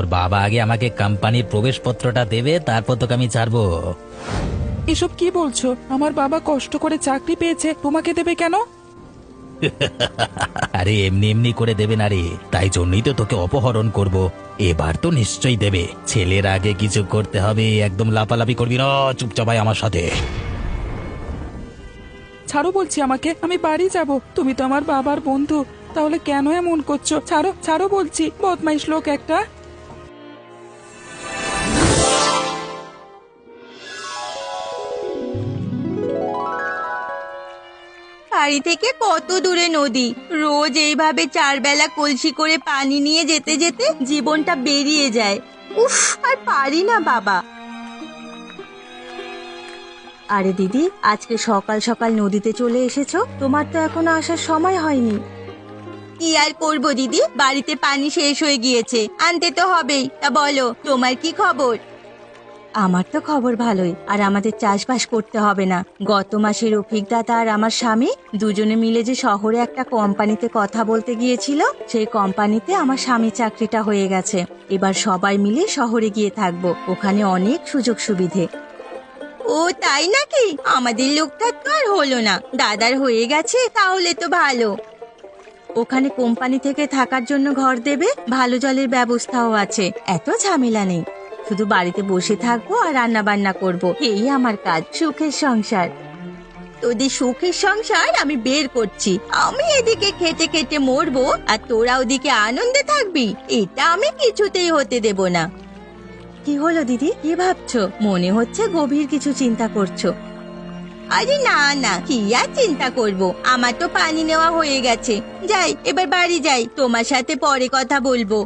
তোর বাবা আগে আমাকে কোম্পানির প্রবেশপত্রটা দেবে, তারপর তোকে আমি ছাড়বো। এসব কি বলছো? আমার বাবা কষ্ট করে চাকরি পেয়েছে, তোমাকে দেবে কেন? আরে এমনি এমনি করে দেবে না রে, তাই জন্যই তো তোকে অপহরণ করব। এবার তো নিশ্চয়ই দেবে। ছেলের আগে কিছু করতে হবে, একদম লাফালাফি করবি না, চুপচাপ আয় আমার সাথে। ছাড়ো বলছি আমাকে, আমি বাড়ি যাব। তুমি তো আমার বাবার বন্ধু, তাহলে কেন এমন করছো? ছাড়ো ছাড়ো বলছি, বদমাইশ লোক একটা। বাড়ি থেকে কত দূরে নদী, রোজ এইভাবে 4 বেলা কলসি করে পানি নিয়ে যেতে যেতে জীবনটা বেরিয়ে যায়। উফ, আর পারি না বাবা। আরে দিদি, আজকে সকাল সকাল নদীতে চলে এসেছো, তোমার তো এখনো আসার সময় হয়নি। কি আর করবো দিদি, বাড়িতে পানি শেষ হয়ে গিয়েছে, আনতে তো হবেই। তা বলো, তোমার কি খবর? আমার তো খবর ভালোই, আর আমাদের চাষবাস করতে হবে না। গত মাসে রফিক দাদা আর আমার স্বামী দুজনে মিলে যে শহরে একটা কোম্পানিতে কথা বলতে গিয়েছিল, সেই কোম্পানিতে আমার স্বামী চাকরিটা হয়ে গেছে। এবার সবাই মিলে শহরে গিয়ে থাকবো, ওখানে অনেক সুযোগ সুবিধে। ও তাই নাকি? আমাদের লোকটা তো আর হলো না, দাদার হয়ে গেছে, তাহলে তো ভালো। ওখানে কোম্পানি থেকে থাকার জন্য ঘর দেবে, ভালো জলের ব্যবস্থাও আছে, এত ঝামেলা নেই। শুধু বাড়িতে বসে থাকবো আর রান্না বান্না করবো, এই আমার কাজ। সুখের সংসার। তোদের সুখের সংসার আমি বের করছি। আমি এদিকে খেটে খেটে মরবো আর তোরা ওদিকে আনন্দে থাকবি, এটা আমি কিছুতেই হতে দেব না। কি হলো দিদি, কি ভাবছো? মনে হচ্ছে গভীর কিছু চিন্তা করছো। আরে না না, কি আর চিন্তা করব, আমার তো পানি নেওয়া হয়ে গেছে। যাই, এবার বাড়ি যাই, তোমার সাথে পরে কথা বলবো।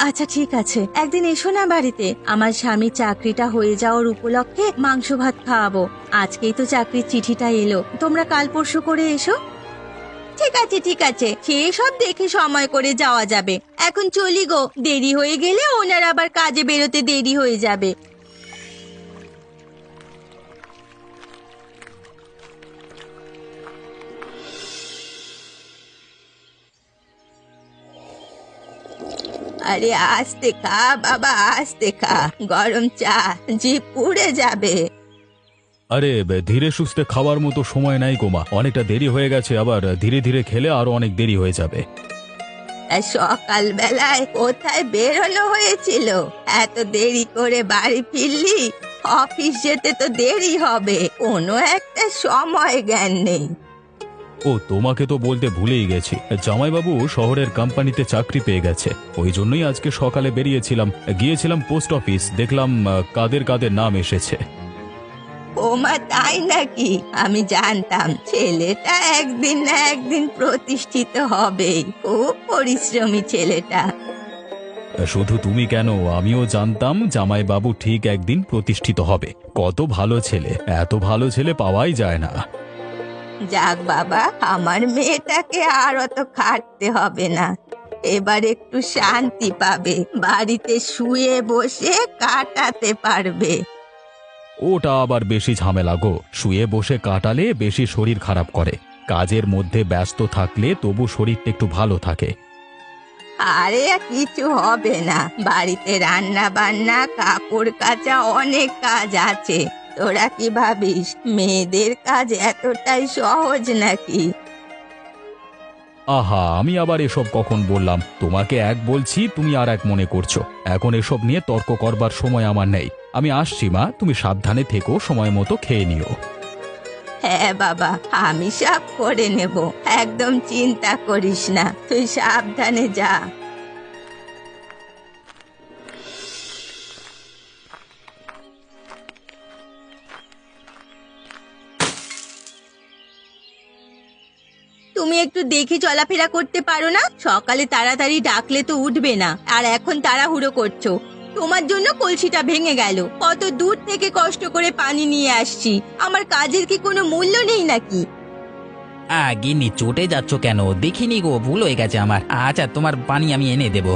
আচ্ছা ঠিক আছে, একদিন এসো না বাড়িতে। আমার স্বামী চাকরিটা হয়ে যাওয়ার উপলক্ষে মাংস ভাত খাওয়াবো। আজকেই তো চাকরির চিঠিটা এলো, তোমরা কাল পরশু করে এসো। ঠিক আছে ঠিক আছে, সেসব দেখে সময় করে যাওয়া যাবে। এখন চলি গো, দেরি হয়ে গেলে ওনার আবার কাজে বেরোতে দেরি হয়ে যাবে। আরে আস্তে খা বাবা, আস্তে খা, গরম চা, জিভ পুড়ে যাবে। আরে ধীরে সুস্থে খাওয়ার মতো সময় নাই গোমা, অনেকটা দেরি হয়ে গেছে, আবার ধীরে ধীরে খেলে আরো অনেক দেরি হয়ে যাবে। সকাল বেলায় কোথায় বেরোনো হয়েছিল? এত দেরি করে বাড়ি ফিরলি, অফিস যেতে তো দেরি হবে, কোনো একটা সময় জ্ঞান নেই। ও তোমাকে তো বলতে ভুলেই গেছি, জামাইবাবু শহরের কোম্পানিতে চাকরি পেয়ে গেছে, ওই জন্যই আজকে সকালে বেরিয়েছিলাম। গিয়েছিলাম পোস্ট অফিস, দেখলাম কাদের কাদের নাম এসেছে। ওমা তাই নাকি? আমি জানতাম ছেলেটা একদিন না একদিন প্রতিষ্ঠিত হবেই, খুব পরিশ্রমী ছেলেটা। শুধু তুমি কেন, আমিও জানতাম জামাইবাবু ঠিক একদিন প্রতিষ্ঠিত হবে। কত ভালো ছেলে, এত ভালো ছেলে পাওয়াই যায় না। যাক বাবা, আমার মেয়েটাকে আর অত খাটতে হবে না, এবার একটু শান্তি পাবে, বাড়িতে শুয়ে বসে কাটাতে পারবে। ওটা আবার বেশি ঝামেলা গো, শুয়ে বসে কাটালে বেশি শরীর খারাপ করে। কাজের মধ্যে ব্যস্ত থাকলে তবু শরীরটা একটু ভালো থাকে। আরে কিছু হবে না, বাড়িতে রান্না বান্না, কাপড় কাচা, অনেক কাজ আছে। তোরা কি ভাবিস মেয়েদের কাজ এতটাই সহজ নাকি? আহা, আমি আবার এসব কখন বললাম? তোমাকে এক বলছি, তুমি আর এক মনে করছো। এখন এসব নিয়ে তর্ক করবার সময় আমার নেই। আমি আসছি মা, তুমি সাবধানে থেকো, সময় মতো খেয়ে নিও। হ্যাঁ বাবা, আমি সব করে নেব, একদম চিন্তা করিস না, তুই সাবধানে যা। তুমি একটু দেখে চলাফেরা করতে পারো না? সকালে তাড়াতাড়ি ডাকলে তো উঠবে না, আর এখন তাড়াহুড়ো করছো। তোমার জন্য কলসিটা ভেঙে গেল, কত দূর থেকে কষ্ট করে পানি নিয়ে আসছি, আমার কাজের কি কোনো মূল্য নেই নাকি? গিন্নি চটে যাচ্ছ কেন? দেখিনি গো, ভুল হয়ে গেছে আমার। আচ্ছা, তোমার পানি আমি এনে দেবো।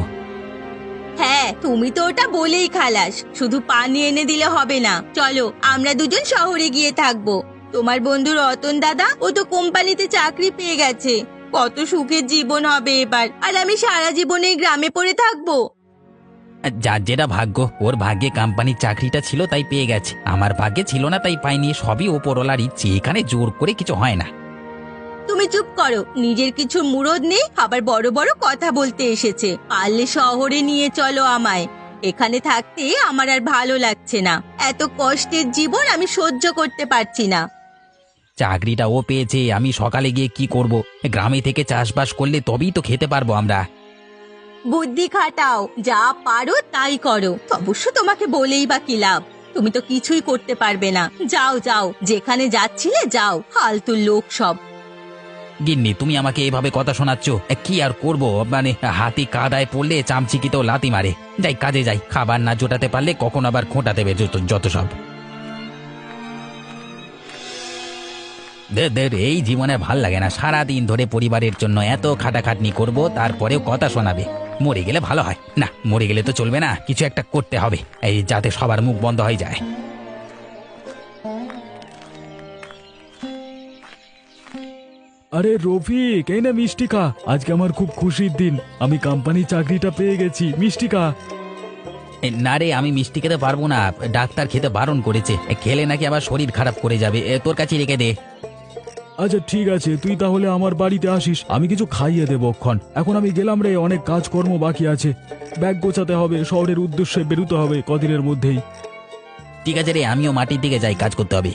হ্যাঁ, তুমি তো ওটা বলেই খালাস, শুধু পানি এনে দিলে হবে না। চলো আমরা দুজন শহরে গিয়ে থাকবো। তোমার বন্ধু রতন দাদা, ও তো কোম্পানিতে চাকরি পেয়ে গেছে, কত সুখের জীবন হবে এবার, আর আমি সারা জীবন এই গ্রামে পড়ে থাকবো। যার যেটা ভাগ্য, ওর ভাগ্যে কোম্পানির চাকরিটা ছিল তাই পেয়ে গেছে, আমার ভাগ্যে ছিল না তাই পাইনি। সবই ওপরওয়ালার ইচ্ছে, এখানে জোর করে কিছু হয় না। তুমি চুপ করো, নিজের কিছু মুরদ নেই, আবার বড় বড় কথা বলতে এসেছে। পারলে শহরে নিয়ে চলো আমায়, এখানে থাকতে আমার আর ভালো লাগছে না। এত কষ্টের জীবন আমি সহ্য করতে পারছি না। চাকরিটা ও পেয়েছে, আমি সকালে গিয়ে কি করব? গ্রামে থেকে চাষবাস করলে তবেই তো খেতে পারবো আমরা। বুদ্ধি খাটাও, যা পারো তাই করো। অবশ্য তোমাকে বলেই বা কি লাভ, তুমি তো কিছুই করতে পারবে না। যাও যাও, যেখানে যাচ্ছিলে যাও, ফালতু লোক সব। গিন্নি, তুমি আমাকে এভাবে কথা শোনাচ্ছ, কি আর করব? মানে হাতি কাদায় পড়লে চামচিকিতেও লাথি মারে। যাই কাজে যাই, খাবার না জোটাতে পারলে কখন আবার খোঁটা দেবে যত সব। এই জীবনে ভাল লাগে না, সারাদিন ধরে পরিবারের জন্য এত খাটাখাটনি করব, তারপরেও কথা শোনাবে। মরে গেলে ভালো হয় না, মরে গেলে তো চলবে না, কিছু একটা করতে হবে, এই যাতে সবার মুখ বন্ধ হয়ে যায়। আরে রফিক, এই না মিষ্টি খা, আজকে আমার খুব খুশির দিন, আমি কোম্পানি চাকরিটা পেয়ে গেছি। মিষ্টি খা। না রে, আমি মিষ্টি খেতে পারবো না, ডাক্তার খেতে বারণ করেছে, খেলে নাকি আবার শরীর খারাপ করে যাবে। তোর কাছে রেখে দে। আচ্ছা ঠিক আছে, তুই তাহলে আমার বাড়িতে আসিস, আমি কিছু খাইয়ে দেবো ক্ষণ। এখন আমি গেলাম রে, অনেক কাজকর্ম বাকি আছে, ব্যাগ গোছাতে হবে, শহরের উদ্দেশ্যে বেরোতে হবে কদিনের মধ্যেই। ঠিক আছে রে, আমিও মাটির দিকে যাই, কাজ করতে হবে।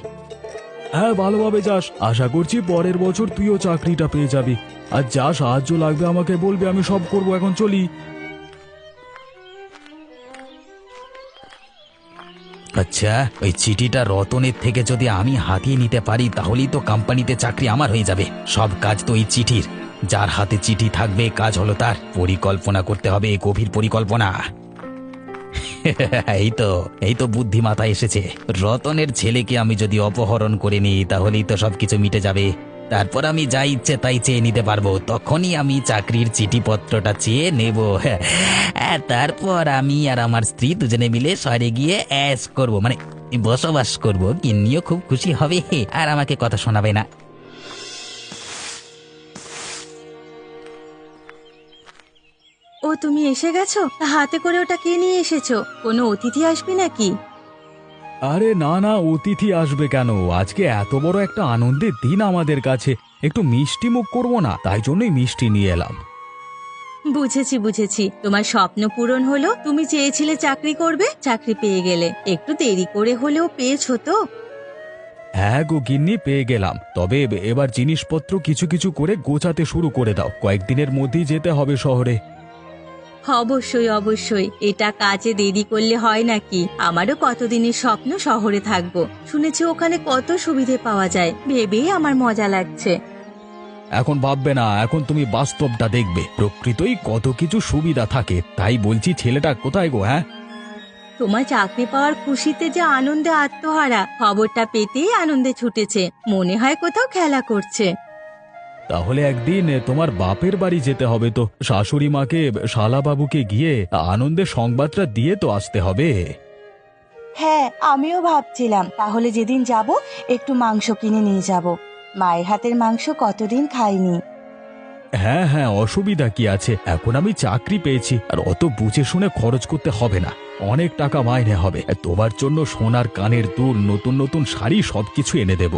হ্যাঁ, ভালোভাবে যাস, আশা করছি পরের বছর তুইও চাকরিটা পেয়ে যাবি। আর যা সাহায্য লাগবে আমাকে বলবি, আমি সব করব। এখন চলি। আচ্ছা, ওই চিঠিটা রতনের থেকে যদি আমি হাতিয়ে নিতে পারি তাহলেই তো কোম্পানিতে চাকরি আমার হয়ে যাবে। সব কাজ তো এই চিঠির, যার হাতে চিঠি থাকবে কাজ হলো তার। পরিকল্পনা করতে হবে, গভীর পরিকল্পনা। এই তো বুদ্ধি মাথায় এসেছে। রতনের ছেলেকে আমি যদি অপহরণ করে নিই তাহলেই তো সবকিছু মিটে যাবে। তারপর আমি যা ইচ্ছে তাই চেয়ে নিতে পারবো, তখনই আমি চাকরির চিঠিপত্রটা চেয়ে নেব। তারপর আমি আর আমার স্ত্রী দুজনে মিলে শহরে গিয়ে অ্যাশ করব, মানে বসবাস করব। গিন্নিও খুব খুশি হবে আর আমাকে কথা শোনাবে না। ও তুমি এসে গেছো? হাতে করে ওটা কে নিয়ে এসেছো? কোনো অতিথি আসবে নাকি? আরে না না, অতিথি আসবে কেন? আজকে এত বড় একটা আনন্দের দিন আমাদের কাছে, একটু মিষ্টি মুখ করবো না, তাই জন্যই মিষ্টি নিয়ে এলাম। বুঝেছি বুঝেছি, তোমার স্বপ্ন পূরণ হলো। তুমি চেয়েছিলে চাকরি করবে, চাকরি পেয়ে গেলে। একটু দেরি করে হলেও পেয়েছো তো। হ্যাঁ গো গিন্নি, পেয়ে গেলাম। তবে এবার জিনিসপত্র কিছু কিছু করে গোছাতে শুরু করে দাও, কয়েকদিনের মধ্যেই যেতে হবে শহরে। অবশ্যই অবশ্যই, এটা কাজে দেরি করলে হয় নাকি? আমারও কতদিনের স্বপ্ন শহরে থাকবো। শুনেছি ওখানে কত সুবিধে পাওয়া যায়, ভেবেই আমার মজা লাগছে। এখন ভাববে না, এখন তুমি বাস্তবটা দেখবে, প্রকৃতই কত কিছু সুবিধা থাকে। তাই বলছি, ছেলেটা কোথায় গো? হ্যাঁ, তোমার চাকরি পাওয়ার খুশিতে যে আনন্দে আত্মহারা, খবরটা পেতেই আনন্দে ছুটেছে। মনে হয় কোথাও খেলা করছে। তাহলে একদিন তোমার বাপের বাড়ি যেতে হবে তো, শাশুড়ি মাকে, শালাবাবুকে গিয়ে আনন্দের সংবাদটা দিয়ে তো আসতে হবে। হ্যাঁ, আমিও ভাবছিলাম তাহলে যেদিন যাব একটু মাংস কিনে নিয়ে যাব। মায়ের হাতের মাংস কতদিন খাইনি। হ্যাঁ হ্যাঁ, অসুবিধা কি আছে? এখন আমি চাকরি পেয়েছি, আর অত বুঝে শুনে খরচ করতে হবে না, অনেক টাকা মাইনে হবে। তোমার জন্য সোনার কানের দুল, নতুন নতুন শাড়ি সবকিছু এনে দেব।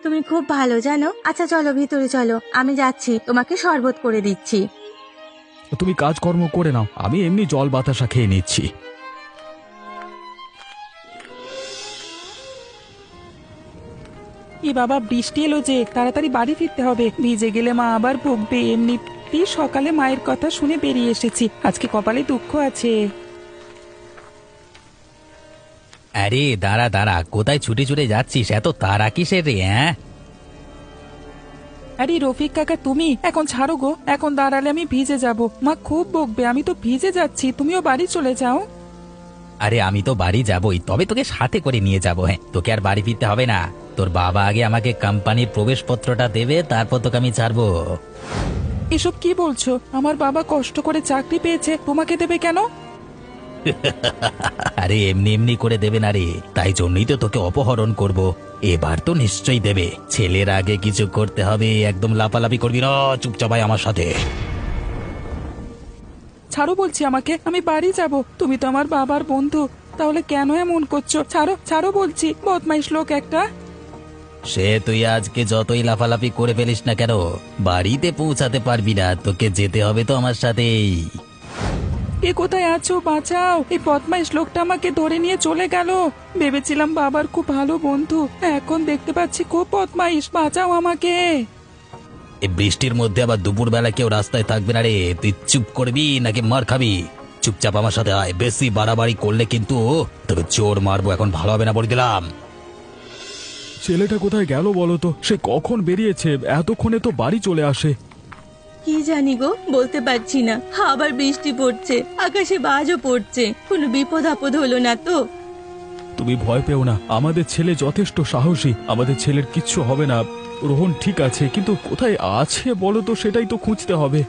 তুমি খুব ভালো জানো। আচ্ছা চলো ভিতরে চলো, আমি যাচ্ছি, তোমাকে শরবত করে দিচ্ছি। তুমি কাজকর্ম করে নাও, আমি এমনি জল বাতাসা খেয়ে নিচ্ছি। এ বাবা, বৃষ্টি এলো যে, তাড়াতাড়ি বাড়ি ফিরতে হবে, ভিজে গেলে মা আবার বকবে। এমনিতেই সকালে মায়ের কথা শুনে বেরিয়ে এসেছি, আজকে কপালে দুঃখ আছে। আরে দাঁড়া দাঁড়া, কোথায় ছুটে ছুটে যাচ্ছিস? এত তাড়া কিসের রে? হ্যাঁ, আরে রফিক কাকা, তুমি এখন ছাড়ো গো, এখন দাঁড়ালে আমি ভিজে যাব, মা খুব বকবে। আমি তো ভিজে যাচ্ছি, তুমিও বাড়ি চলে যাও। আরে আমি তো বাড়ি যাবই, তবে তোকে সাথে করে নিয়ে যাবো। হ্যাঁ, তোকে আর বাড়ি ফিরতে হবে না। তোর বাবা আগে আমাকে কোম্পানির প্রবেশপত্রটা দেবে, তারপর তোকে আমি ছাড়বো। এসব কি বলছো? আমার বাবা কষ্ট করে চাকরি পেয়েছে, তোমাকে দেবে কেন? আরে এমনি এমনি করে দেবে না রে, তাই জন্যই তো তোকে অপহরণ করব। এবার তো নিশ্চয়ই দেবে। ছেলের আগে কিছু করতে হবে, একদম লাপালাপি করবি না, চুপচাপ আয় আমার সাথে। ছাড়ো বলছি আমাকে, আমি বাড়ি যাব। তুমি তো আমার বাবার বন্ধু, তাহলে কেন এমন করছো? ছাড়ো ছাড়ো বলছি, বদমাইশ লোক একটা। সে তুই আজকে যতই লাফালাফি করে ফেলিস না কেন, বাড়িতে পৌঁছাতে পারবি না, তোকে যেতে হবে তো আমার সাথেই। এ কোথায় আছো? বাঁচাও! এই বদমাইশ লোকটা আমাকে ধরে নিয়ে চলে গেল। ভেবেছিলাম বাবার খুব ভালো বন্ধু, এখন দেখতে পাচ্ছি খুব বদমাইশ। বাঁচাও আমাকে। এই বৃষ্টির মধ্যে আবার দুপুরবেলা কেউ রাস্তায় থাকবে না রে। তুই চুপ করবি নাকি মার খাবি? চুপচাপ আমার সাথে আয়, বেশি বাড়াবাড়ি করলে কিন্তু তোকে জোর মারবো, এখন ভালো হবে না বলে দিলাম। ছেলেটা কোথায় গেল বলো তো? সে কখন বেরিয়েছে? এতক্ষণে তো বাড়ি চলে আসে। কি জানি গো, বলতে পারছি না। আবার বৃষ্টি পড়ছে, আকাশে বাজও পড়ছে। কোনো বিপদ আপদ হলো না তো? তুমি ভয় পেও না, আমাদের ছেলে যথেষ্ট সাহসী, আমাদের ছেলের কিচ্ছু হবে না। রোহন ঠিক আছে, কিন্তু কোথায় আছে বলো তো, সেটাই তো খুঁজতে হবে।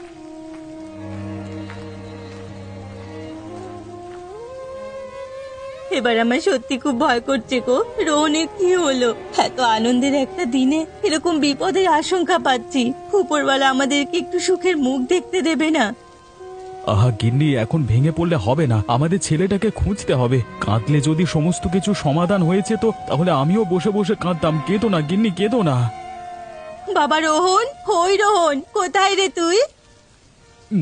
এবার আমার সত্যি খুব ভয় করছে গো। রোহনের কি হলো? এত আনন্দের একটা দিনে এরকম বিপদের আশঙ্কা পাচ্ছি। উপরওয়ালা আমাদেরকে একটু সুখের মুখ দেখতে দেবে না? আহা গিন্নি, এখন ভেঙে পড়লে হবে না, আমাদের ছেলেটাকে খুঁজতে হবে। কাঁদলে যদি সমস্ত কিছু সমাধান হয়েছে তো তাহলে আমিও বসে বসে কাঁদতাম। কেঁদো না গিন্নি, কেঁদো না। বাবা রোহন, হই রোহন, কোথায় রে তুই?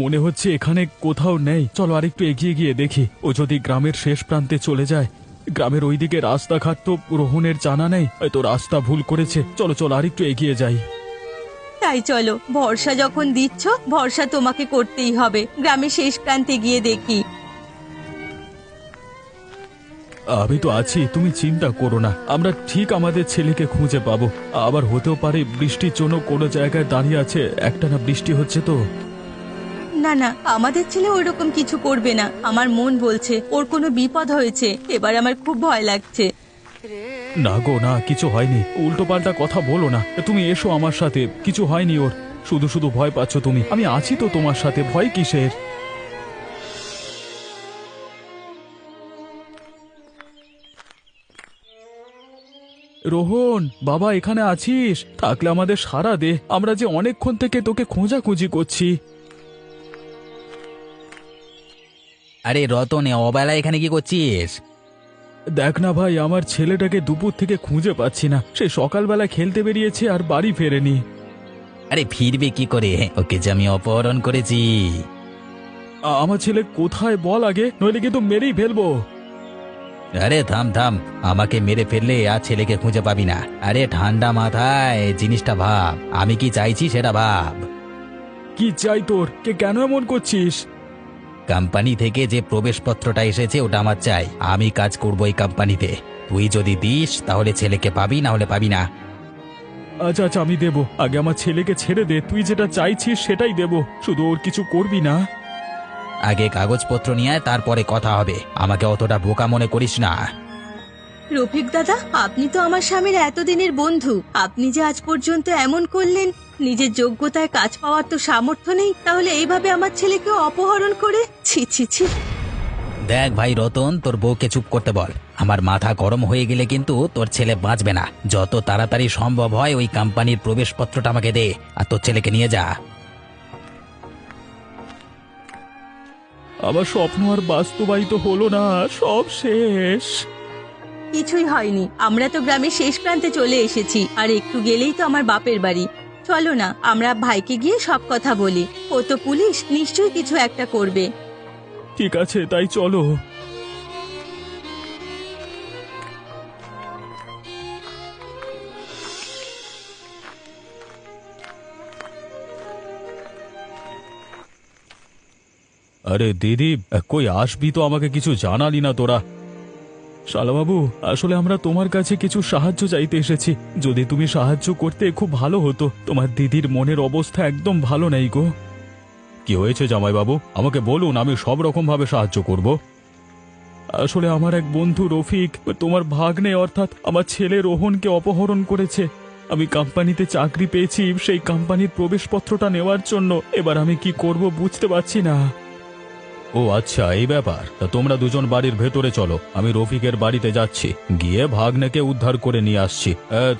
মনে হচ্ছে এখানে কোথাও নেই। চলো আরেকটু এগিয়ে গিয়ে দেখি। ও যদি গ্রামের শেষ প্রান্তে চলে যায়। গ্রামের ওইদিকে রাস্তাঘাট তো রোহনের জানা নেই, হয়তো রাস্তা ভুল করেছে। চলো চলো আরেকটু এগিয়ে যাই। তাই চলো, ভরসা যখন দিচ্ছ, ভরসা তোমাকে করতেই হবে। গ্রামের শেষ প্রান্তে গিয়ে দেখি। আমি তো আছি, তুমি চিন্তা করো না, আমরা ঠিক আমাদের ছেলেকে খুঁজে পাবো। আবার হতেও পারে বৃষ্টির জন্য কোনো জায়গায় দাঁড়িয়ে আছে, একটানা বৃষ্টি হচ্ছে তো। না না, আমাদের ছেলে ওইরকম কিছু করবে না। আমার মন বলছে ওর কোনো বিপদ হয়েছে। এবার আমার খুব ভয় লাগছে। না গো না, কিছু হয়নি। উল্টো পাল্টা কথা বলো না, তুমি এসো আমার সাথে। কিছু হয়নি ওর, শুধু শুধু ভয় পাচ্ছ তুমি। আমি আছি তো তোমার সাথে, ভয় কিসের? রোহন বাবা, এখানে আছিস? থাকলে আমাদের সাড়া দে, আমরা যে অনেকক্ষণ থেকে তোকে খোঁজাখুঁজি করছি। আরে রতন, অবেলা এখানে কি করছিস? দেখ না ভাই, আমার ছেলেটাকে দুপুর থেকে খুঁজে পাচ্ছি না। সে সকালবেলা খেলতে বেরিয়েছে আর বাড়ি ফেরেনি। আরে ফিরবে কি করে? ওকে যে আমি অপহরণ করেছি। আমার ছেলে কোথায় বল আগে, নইলে কিন্তু মেরেই ফেলবো। আরে থাম থাম, আমাকে মেরে ফেললে আর ছেলেকে খুঁজে পাবি না। আরে ঠান্ডা মাথায় জিনিসটা ভাব, আমি কি চাইছি সেটা ভাব। কি চাই তোর? কেন এমন করছিস? কোম্পানি থেকে যে প্রবেশপত্রটা এসেছে ওটা আমার চাই। আমি কাজ করব এই কোম্পানিতে। তুই যদি দিস তাহলে ছেলেকে পাবি, না হলে পাবি না। আচ্ছা আচ্ছা, আমি দেবো। আগে আমার ছেলেকে ছেড়ে দে, তুই যেটা চাইছিস সেটাই দেবো। শুধু ওর কিছু করবি না। আগে কাগজপত্র নিয়ে আয়, তারপরে কথা হবে। আমাকে অতটা বোকা মনে করিস না। রফিক দাদা, আপনি তো আমার স্বামীর এতদিনের বন্ধু। আপনি যে আজ পর্যন্ত এমন করলেন, নিজের যোগ্যতায় কাজ পাওয়ার তো সামর্থ্য নেই, তাহলে এইভাবে আমার ছেলেকে অপহরণ করে? ছি ছি ছি। দেখ ভাই রতন, তোর বউকে চুপ করতে বল। আমার মাথা গরম হয়ে গেলে কিন্তু তোর ছেলে বাঁচবে না। যত তাড়াতাড়ি সম্ভব হয় ওই কোম্পানির প্রবেশপত্রটা আমাকে দে, আর তোর ছেলেকে নিয়ে যা। আমার স্বপ্ন আর বাস্তবায়িত হলো না, সব শেষ। কিছুই হয়নি। আমরা তো গ্রামের শেষ প্রান্তে চলে এসেছি, আর একটু গেলেই তো আমার বাপের বাড়ি। চলো না, আমরা ভাইকে গিয়ে সব কথা বলি। ও তো পুলিশ, নিশ্চয়ই কিছু একটা করবে। ঠিক আছে, তাই চলো। আরে দিদি, কই আসবি তো, আমাকে কিছু জানালি না তোরা। শালাবাবু, আসলে আমরা তোমার কাছে কিছু সাহায্য চাইতে এসেছি। যদি তুমি সাহায্য করতে খুব ভালো হতো। তোমার দিদির মনের অবস্থা একদম ভালো নেই গো। কি হয়েছে জামাইবাবু? আমাকে বলুন, আমি সব রকম ভাবে সাহায্য করব। আসলে আমার এক বন্ধু রফিক তোমার ভাগ্নে অর্থাৎ আমার ছেলে রোহনকে অপহরণ করেছে। আমি কোম্পানিতে চাকরি পেয়েছি সেই কোম্পানির প্রবেশপত্রটা নেওয়ার জন্য। এবার আমি কি করব বুঝতে পারছি না। ও আচ্ছা, এই ব্যাপার। তা তোমরা দুজন বাড়ির ভেতরে চলো, আমি রফিকের বাড়িতে যাচ্ছি, গিয়ে ভাগ্নেকে উদ্ধার করে নিয়ে আসছি।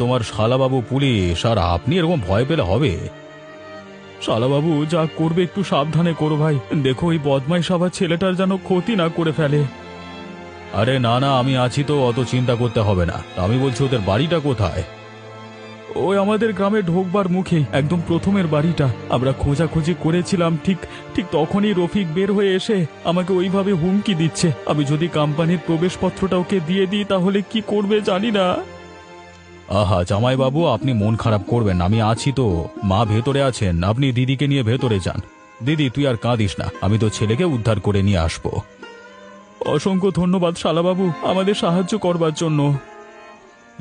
তোমার শালাবাবু পুলিশ, আর আপনি এরকম ভয় পেলে হবে? শালাবাবু যা করবে একটু সাবধানে করো ভাই, দেখো ওই বদমাইশ আবার ছেলেটার যেন ক্ষতি না করে ফেলে। আরে না না, আমি আছি তো, অত চিন্তা করতে হবে না। আমি বলছি ওদের বাড়িটা কোথায়? ওই আমাদের গ্রামে ঢোকবার মুখে একদম প্রথমের বাড়িটা। আমরা খোঁজাখুঁজি করেছিলাম, ঠিক ঠিক তখনই রফিক বের হয়ে এসে আমাকে ওইভাবে হুমকি দিচ্ছে। আমি যদি কোম্পানির প্রবেশপত্রটা ওকে দিয়ে দিই তাহলে কি করবে জানি না। আহা জামাইবাবু, আপনি মন খারাপ করবেন না, আমি আছি তো। মা ভেতরে আছেন, আপনি দিদিকে নিয়ে ভেতরে যান। দিদি তুই আর কাঁদিস না, আমি তো ছেলেকে উদ্ধার করে নিয়ে আসবো। অসংখ্য ধন্যবাদ শালাবাবু আমাদের সাহায্য করবার জন্য।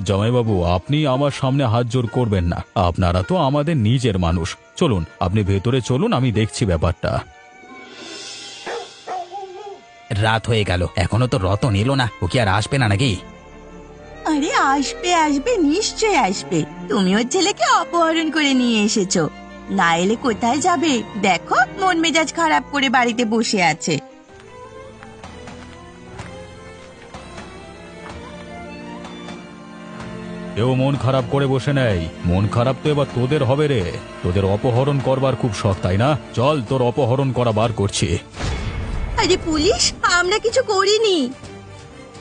জামাইবাবু, আপনি আমার সামনে হাত জোর করবেন না, আপনারা তো আমাদের নিজের মানুষ। চলুন আপনি ভেতরে চলুন, আমি দেখছি ব্যাপারটা। রাত হয়ে গেল, এখনো তো রতন এলো না। ও কি আর আসবে না নাকি? আরে আসবে আসবে, নিশ্চয় আসবে। তুমি ওর ছেলেকে অপহরণ করে নিয়ে এসেছো, না এলে কোথায় যাবে? দেখো মন মেজাজ খারাপ করে বাড়িতে বসে আছে। কেউ মন খারাপ করে বসে নেই, মন খারাপ তো এবার তোদের হবে রে। তোদের অপহরণ করবার খুব শখ তাই না? চল তোর অপহরণ করা বার করছি। আরে পুলিশ, আমরা কিছু করিনি।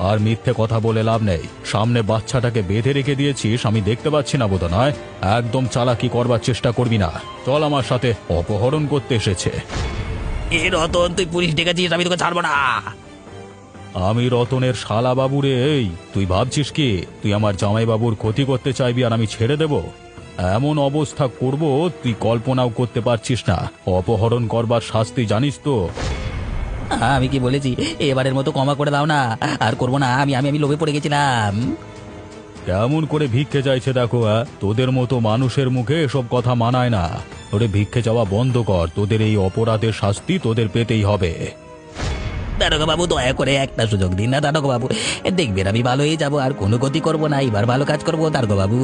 আর মিথ্যে কথা বলে লাভ নেই, সামনে বাচ্চাটাকে বেঁধে রেখে দিয়েছিস, আমি দেখতে পাচ্ছি না বোধ নয়। একদম চালাকি করবার চেষ্টা করবি না, চল আমার সাথে। অপহরণ করতে এসেছে। এ রতন, তুই পুলিশ ডেকেছিস, আমি তোকে ছাড়বো না। আমি রতনের শালা বাবু রে। এই তুই ভাবছিস কি তুই আমার জামাইবাবুর ক্ষতি করতে চাইবি আর আমি ছেড়ে দেব? এমন অবস্থা করব তুই কল্পনাও করতে পারছিস না। অপহরণ করবার শাস্তি জানিস তো? আমি কি বলেছি? এবারের মতো ক্ষমা করে দাও না, আর করবো না। আমি আমি আমি লোভে পড়ে গেছিলাম। কেমন করে ভিক্ষে চাইছে দেখো। তোদের মতো মানুষের মুখে এসব কথা মানায় না। ওরে ভিক্ষে যাওয়া বন্ধ কর, তোদের এই অপরাধের শাস্তি তোদের পেতেই হবে। দারোগা বাবু, দয়া করে একটা সুযোগ দিন না দারোগা বাবু। দেখবেন আমি ভালো হয়ে যাবো, আর কোনো ক্ষতি করবো না। এবার ভালো কাজ করবো দারোগা বাবু।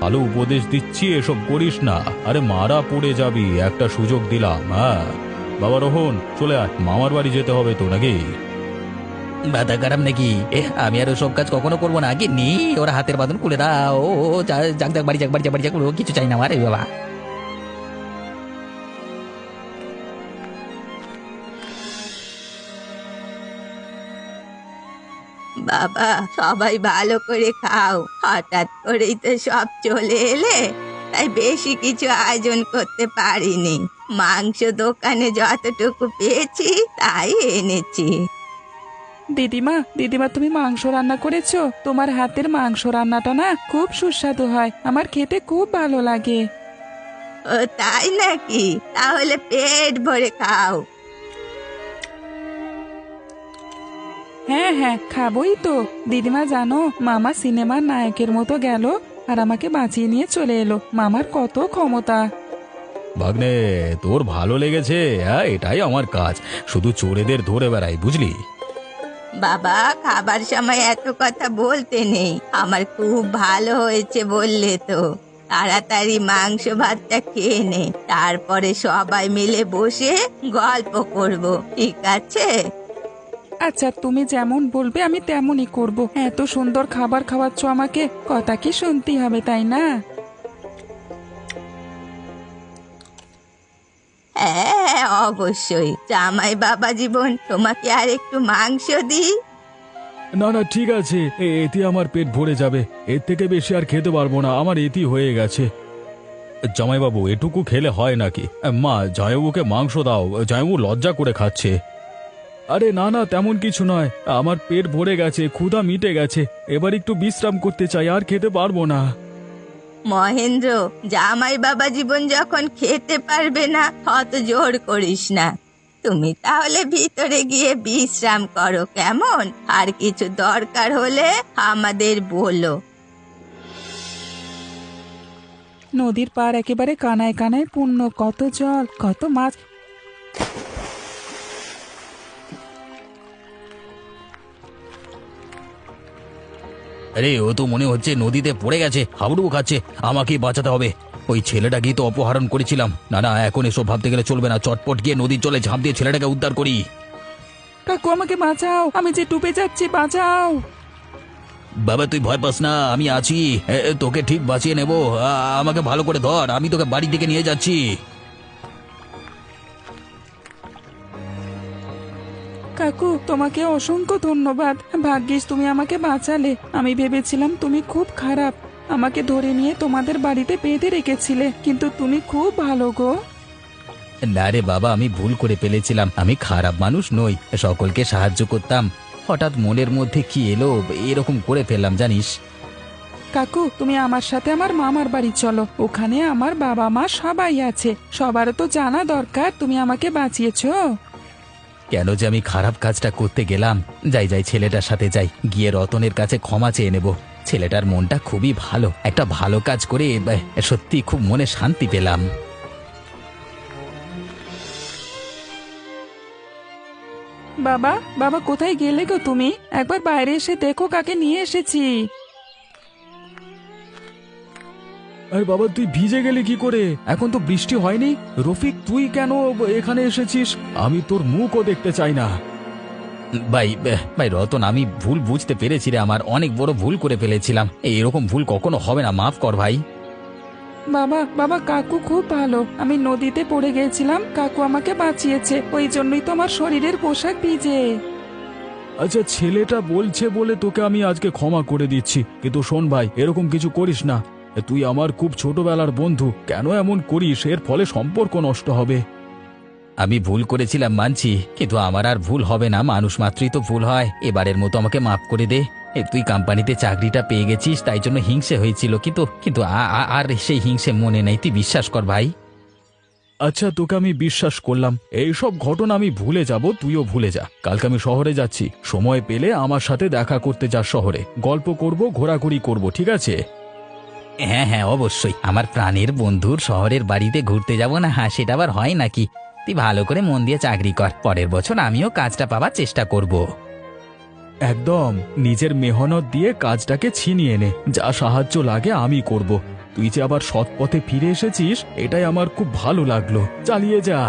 ভালো উপদেশ দিচ্ছি, এসব করিস না। আরে মারা পড়ে যাবি, একটা সুযোগ দিলাম। হ্যাঁ বাবা রোহন, চলে আয়, মামার বাড়ি যেতে হবে তো নাকি? মাথা খারাপ নাকি? আমি আর সব কাজ কখনো করবো না। আগে নি ওরা হাতের বাঁধন খুলে দাও। ও যাক যাক, বাড়ি যাক বাড়ি যাক বাড়ি যাক, ও কিছু চাই না আমার। এই বাবা, বাবা সবাই ভালো করে খাও, হঠাৎ করেই তো সব চলে এলে, তাই বেশি কিছু আয়োজন করতে পারিনি। মাংস দোকানে যতটুকু পেয়েছি তাই এনেছি। দিদিমা দিদিমা, তুমি মাংস রান্না করেছো? তোমার হাতের মাংস রান্নাটা না খুব সুস্বাদু হয়, আমার খেতে খুব ভালো লাগে। ও তাই নাকি? তাহলে পেট ভরে খাও। হ্যাঁ হ্যাঁ, খাবোই তো। দিদিমা জানো, মামা সিনেমার নায়কের মতো গেল আর আমাকে বাঁচিয়ে নিয়ে চলে এলো। মামার কত ক্ষমতা! ভাগ্নে, তোর ভালো লেগেছে? হ্যাঁ, এটাই আমার কাজ, শুধু চোরেদের ধরে বেড়াই, বুঝলি? বাবা খাবার সময় এত কথা বলতে নেই, আমার খুব ভালো হয়েছে বললে তো। তাড়াতাড়ি মাংস ভাতটা খেয়ে নে, তারপরে সবাই মিলে বসে গল্প করব, ঠিক আছে? আচ্ছা, তুমি যেমন বলবে আমি তেমনই করব। এত সুন্দর খাবার খাওয়াচ্ছ আমাকে, কথা কি শুনতেই হবে, তাই না? হ্যাঁ অবশ্যই। জামাই বাবা জীবন, তোমাকে আর একটু মাংস দিই? না না ঠিক আছে, এতে আমার পেট ভরে যাবে, এর থেকে বেশি আর খেতে পারবো না, আমার এতি হয়ে গেছে। জামাইবাবু, এটুকু খেলে হয় নাকি? মা, জামাইবাবুকে মাংস দাও, জামাইবাবু লজ্জা করে খাচ্ছে। আরে না না, তেমন কিছু নয়, আমার পেট ভরে গেছে, ক্ষুধা মিটে গেছে, এবার একটু বিশ্রাম করতে চাই, আর খেতে পারবো না। মহেন্দ্র, জামাই বাবা জীবন যখন খেতে পারবে না, অত জোর করিস না। তুমি তাহলে ভিতরে গিয়ে বিশ্রাম করো, কেমন? আর কিছু দরকার হলে আমাদের বলো। নদীর পার একেবারে কানায় কানায় পূর্ণ, কত জল, কত মাছ। আরে ও তো মনে হচ্ছে নদীতে পড়ে গেছে, হাবুডুবু খাচ্ছে। আমাকেই বাঁচাতে হবে। ওই ছেলেটাকেই তো অপহরণ করেছিলাম। না না, এখন এসব ভাবতে গেলে চলবে না, চটপট গিয়ে নদীর জলে ঝাঁপ দিয়ে ছেলেটাকে উদ্ধার করি। কাকু আমাকে বাঁচাও, আমি যে ডুবে যাচ্ছি, বাঁচাও। বাবা তুই ভয় পাস না, আমি আছি। তোকে ঠিক বাঁচিয়ে নেব। আমাকে ভালো করে ধর, আমি তোকে বাড়ি থেকে নিয়ে যাচ্ছি। কাকু তোমাকে অসংখ্য ধন্যবাদ। ভাগ্যিস তুমি আমাকে বাঁচালে। আমি ভেবেছিলাম তুমি খুব খারাপ, আমাকে ধরে নিয়ে তোমাদের বাড়িতে বেঁধে রেখেছিলে, কিন্তু তুমি খুব ভালো গো। না রে বাবা, আমি ভুল করে ফেলেছিলাম। আমি খারাপ মানুষ নই, সকলকে সাহায্য করতাম। হঠাৎ মনের মধ্যে কি এলো, এরকম করে ফেললাম জানিস। কাকু তুমি আমার সাথে আমার মামার বাড়ি চলো, ওখানে আমার বাবা মা সবাই আছে, সবারও তো জানা দরকার তুমি আমাকে বাঁচিয়েছো। কেন যে আমি খারাপ কাজটা করতে গেলাম। যাই যাই, ছেলেটার সাথে যাই, গিয়ে রতনের কাছে ক্ষমা চেয়ে নেব। ছেলেটার মনটা খুবই ভালো, একটা ভালো কাজ করে সত্যি খুব মনে শান্তি পেলাম। বাবা বাবা কোথায় গেলে গো তুমি? একবার বাইরে এসে দেখো কাকে নিয়ে এসেছি। আরে বাবা, তুই ভিজে গেলি কি করে? এখন তো বৃষ্টি হয়নি। রফিক, তুই কেন এখানে এসেছিস? আমি তোর মুখও দেখতে চাই না। ভাই ভাই রতন, আমি ভুল বুঝতে পেরেছি রে, আমার অনেক বড় ভুল করে ফেলেছিলাম। এরকম ভুল কখনো হবে না, মাফ কর ভাই। বাবা বাবা কাকু খুব ভালো, আমি নদীতে পড়ে গিয়েছিলাম, কাকু আমাকে বাঁচিয়েছে, ওই জন্যই তো আমার শরীরের পোশাক ভিজে। আচ্ছা, ছেলেটা বলছে বলে তোকে আমি আজকে ক্ষমা করে দিচ্ছি, কিন্তু শোন ভাই, এরকম কিছু করিস না। তুই আমার খুব ছোটবেলার বন্ধু, কেন এমন করিস? এর ফলে সম্পর্ক নষ্ট হবে। আমি ভুল করেছিলাম মানছি, কিন্তু আমার আর ভুল হবে না। মানুষ মাত্রই তো ভুল হয়। এবারের মতো আমাকে মাফ করে দে। তুই কোম্পানিতে চাকরিটা পেয়ে গেছিস, তাই জন্য হিংসে হয়েছিল, কিন্তু কিন্তু আর সেই হিংসে মনে নেই, তুই বিশ্বাস কর ভাই। আচ্ছা, তোকে আমি বিশ্বাস করলাম। এইসব ঘটনা আমি ভুলে যাব, তুইও ভুলে যা। কালকে আমি শহরে যাচ্ছি, সময় পেলে আমার সাথে দেখা করতে যা। শহরে গল্প করব, ঘোরাঘুরি করব, ঠিক আছে? হ্যাঁ হ্যাঁ, অবশ্যই। আমার প্রাণের বন্ধুর শহরের বাড়িতে ঘুরতে যাব না, হ্যাঁ সেটা আবার হয় নাকি? তুই ভালো করে মন দিয়ে চাকরি কর, পরের বছর আমিও কাজটা পাওয়ার চেষ্টা করব। একদম নিজের মেহনত দিয়ে কাজটাকে ছিনিয়ে নে। যা সাহায্য লাগে আমি করব। তুই যে আবার সৎ পথে ফিরে এসেছিস, এটাই আমার খুব ভালো লাগলো। চালিয়ে যা।